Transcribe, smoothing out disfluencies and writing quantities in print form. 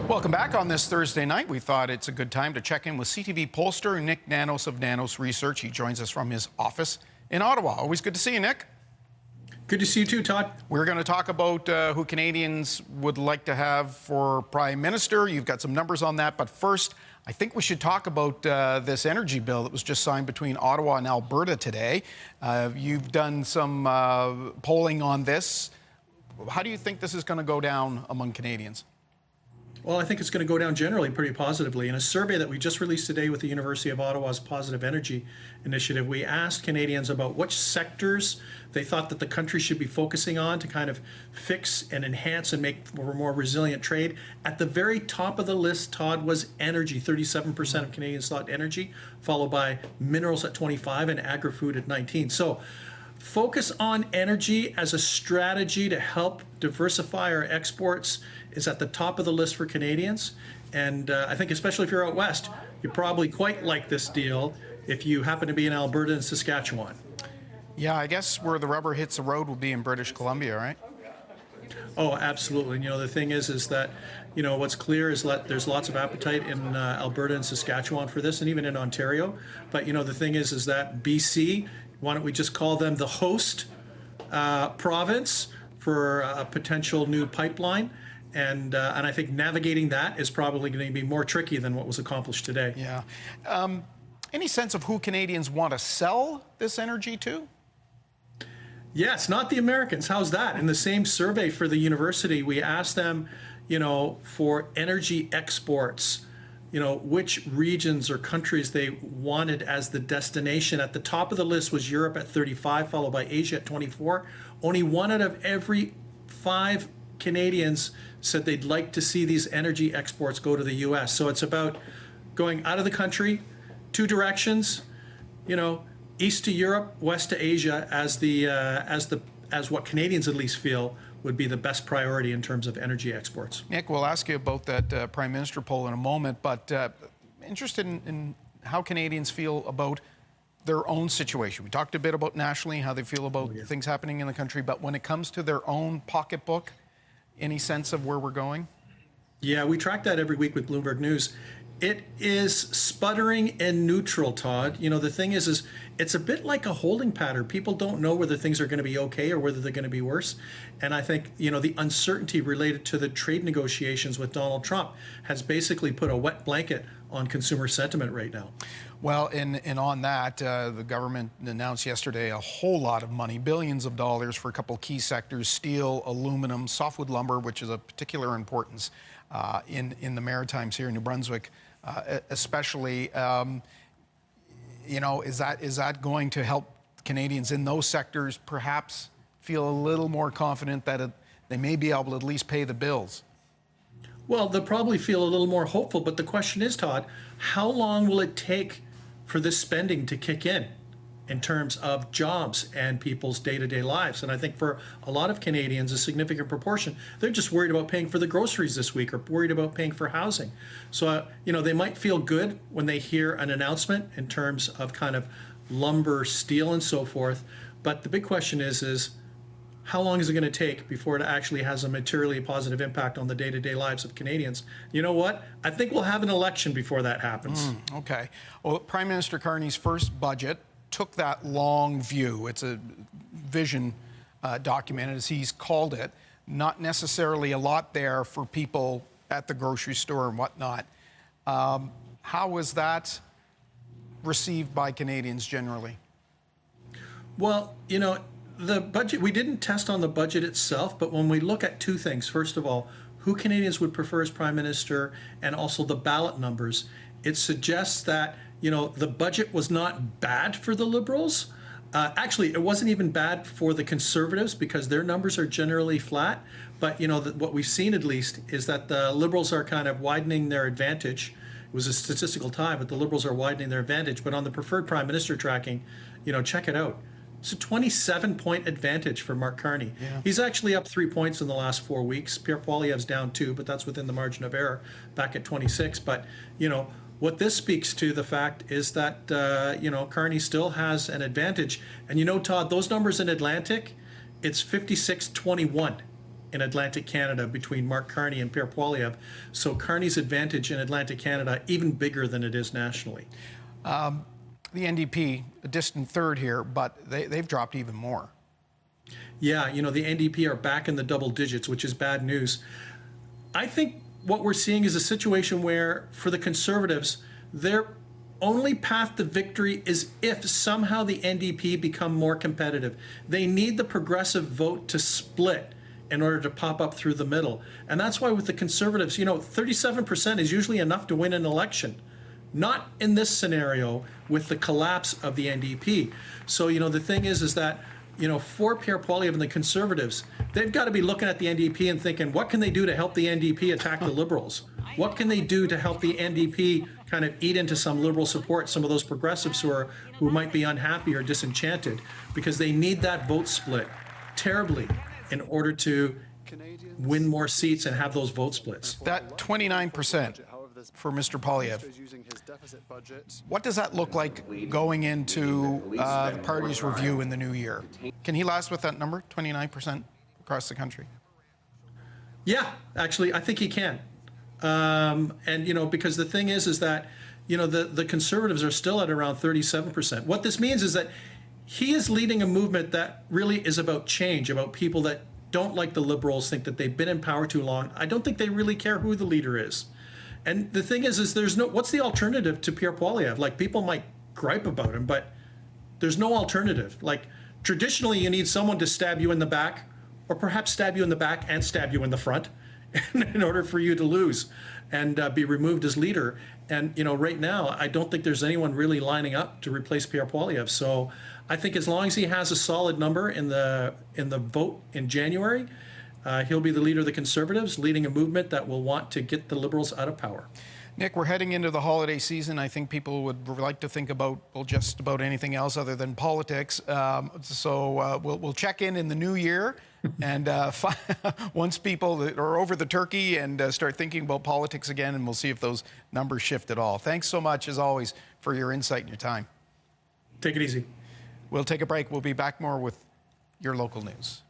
Welcome back on this Thursday night. We thought it's a good time to check in with CTV pollster Nik Nanos of Nanos Research. He joins us from his office in Ottawa. Always good to see you, Nick. Good to see you too, Todd. We're going to talk about who Canadians would like to have for Prime Minister. You've got some numbers on that. But first, I think we should talk about this energy bill that was just signed between Ottawa and Alberta today. You've done some polling on this. How do you think this is going to go down among Canadians? Well, I think it's going to go down generally pretty positively. In a survey that we just released today with the University of Ottawa's Positive Energy Initiative, we asked Canadians about which sectors they thought that the country should be focusing on to kind of fix and enhance and make for more resilient trade. At the very top of the list, Todd, was energy. 37% of Canadians thought energy, followed by minerals at 25% and agri-food at 19%. So focus on energy as a strategy to help diversify our exports is at the top of the list for Canadians. And I think especially if you're out west, you probably quite like this deal if you happen to be in Alberta and Saskatchewan. Yeah, I guess where the rubber hits the road will be in British Columbia, right? Oh, absolutely. And, the thing is that, what's clear is that there's lots of appetite in Alberta and Saskatchewan for this, and even in Ontario. But, the thing is that BC, why don't we just call them the host province for a potential new pipeline? And I think navigating that is probably going to be more tricky than what was accomplished today. Yeah. Any sense of who Canadians want to sell this energy to? Yes, not the Americans. How's that? In the same survey for the university, we asked them, for energy exports, which regions or countries they wanted as the destination. At the top of the list was Europe at 35, followed by Asia at 24. Only one out of every 5 Canadians said they'd like to see these energy exports go to the U.S. So it's about going out of the country, 2 directions, east to Europe, west to Asia, as what Canadians at least feel would be the best priority in terms of energy exports. Nick, we'll ask you about that Prime Minister poll in a moment, but interested in how Canadians feel about their own situation. We talked a bit about nationally, how they feel about things happening in the country, but when it comes to their own pocketbook, any sense of where we're going? Yeah, we track that every week with Bloomberg News. It is sputtering and neutral, Todd. The thing is it's a bit like a holding pattern. People don't know whether things are going to be okay or whether they're going to be worse. And I think, the uncertainty related to the trade negotiations with Donald Trump has basically put a wet blanket on consumer sentiment right now. Well, and on that, the government announced yesterday a whole lot of money, billions of dollars for a couple of key sectors: steel, aluminum, softwood lumber, which is of particular importance in the Maritimes here in New Brunswick, especially. Is that going to help Canadians in those sectors perhaps feel a little more confident that they may be able to at least pay the bills? Well, they'll probably feel a little more hopeful, but the question is, Todd, how long will it take for this spending to kick in terms of jobs and people's day-to-day lives? And I think for a lot of Canadians, a significant proportion, they're just worried about paying for the groceries this week or worried about paying for housing. So, they might feel good when they hear an announcement in terms of kind of lumber, steel, and so forth. But the big question is how long is it going to take before it actually has a materially positive impact on the day-to-day lives of Canadians? You know what? I think we'll have an election before that happens. Okay. Well, Prime Minister Carney's first budget took that long view. It's a vision document, as he's called it. Not necessarily a lot there for people at the grocery store and whatnot. How was that received by Canadians generally? Well, the budget, we didn't test on the budget itself, but when we look at 2 things, first of all, who Canadians would prefer as Prime Minister and also the ballot numbers, it suggests that, the budget was not bad for the Liberals. Actually, it wasn't even bad for the Conservatives because their numbers are generally flat. But, what we've seen at least is that the Liberals are kind of widening their advantage. It was a statistical tie, but the Liberals are widening their advantage. But on the preferred Prime Minister tracking, check it out. It's a 27-point advantage for Mark Carney. Yeah. He's actually up 3 points in the last 4 weeks. Pierre Poilievre's down 2, but that's within the margin of error, back at 26. But, what this speaks to the fact is that, Carney still has an advantage. And, Todd, those numbers in Atlantic, it's 56-21 in Atlantic Canada between Mark Carney and Pierre Poilievre. So Carney's advantage in Atlantic Canada even bigger than it is nationally. The NDP, a distant third here, but they've dropped even more. Yeah, you know, the NDP are back in the double digits, which is bad news. I think what we're seeing is a situation where, for the Conservatives, their only path to victory is if somehow the NDP become more competitive. They need the progressive vote to split in order to pop up through the middle. And that's why with the Conservatives, you know, 37% is usually enough to win an election. Not in this scenario with the collapse of the NDP. So, you know, the thing is that, you know, for Pierre Poilievre and the Conservatives, they've got to be looking at the NDP and thinking, what can they do to help the NDP attack the Liberals? What can they do to help the NDP kind of eat into some Liberal support, some of those progressives who might be unhappy or disenchanted, because they need that vote split terribly in order to win more seats and have those vote splits. That 29% for Mr. Poilievre, what does that look like going into the party's review in the new year? Can he last with that number, 29% across the country? Yeah, actually, I think he can. And, you know, because the thing is that, you know, the Conservatives are still at around 37%. What this means is that he is leading a movement that really is about change, about people that don't like the Liberals, think that they've been in power too long. I don't think they really care who the leader is. And the thing is there's no, what's the alternative to Pierre Poilievre? Like, people might gripe about him, but there's no alternative. Like, traditionally, you need someone to stab you in the back, or perhaps stab you in the back and stab you in the front in order for you to lose and be removed as leader. And, you know, right now, I don't think there's anyone really lining up to replace Pierre Poilievre. So I think as long as he has a solid number in the vote in January, he'll be the leader of the Conservatives, leading a movement that will want to get the Liberals out of power. Nick, we're heading into the holiday season. I think people would like to think about, well, just about anything else other than politics. So we'll check in the new year. And once people are over the turkey and start thinking about politics again, and we'll see if those numbers shift at all. Thanks so much, as always, for your insight and your time. Take it easy. We'll take a break. We'll be back more with your local news.